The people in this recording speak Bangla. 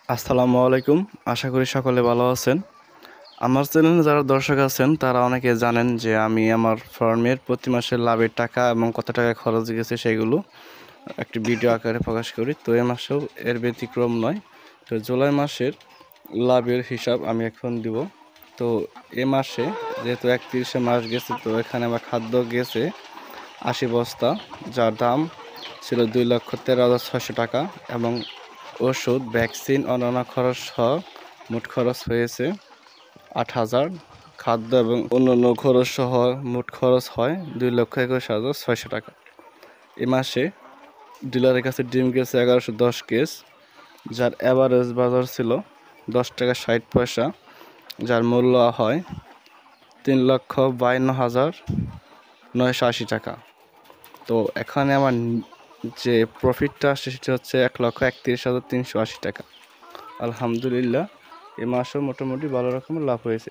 আসসালামু আলাইকুম। আশা করি সকলে ভালো আছেন। আমার চ্যানেলে যারা দর্শক আছেন তারা অনেকে জানেন যে আমি আমার ফার্মের প্রতি মাসের লাভের টাকা এবং কত টাকা খরচ গেছে সেগুলো একটি ভিডিও আকারে প্রকাশ করি। তো এ মাসেও এর ব্যতিক্রম নয়। তো জুলাই মাসের লাভের হিসাব আমি এখন দিব। তো এ মাসে যেহেতু 31শে মাস গেছে, তো এখানে আমার খাদ্য গেছে 80 বস্তা, যার দাম ছিল 2,13,600 টাকা, এবং ওষুধ, ভ্যাকসিন, অন্যান্য খরচ সহ মোট খরচ হয়েছে 8,000। খাদ্য এবং অন্যান্য খরচ সহ মোট খরচ হয় 2,21,600 টাকা। এ মাসে ডিলারের কাছে ডিম গেছে 1110 কেস, যার অ্যাভারেজ বাজার ছিল 10 টাকা 60 পয়সা, যার মূল্য হয় 3,52,980 টাকা। তো এখানে আমার যে প্রফিটটা আসছে সেটা হচ্ছে 1,31,380 টাকা। আলহামদুলিল্লাহ, এ মাসেও মোটামুটি ভালো রকমের লাভ হয়েছে।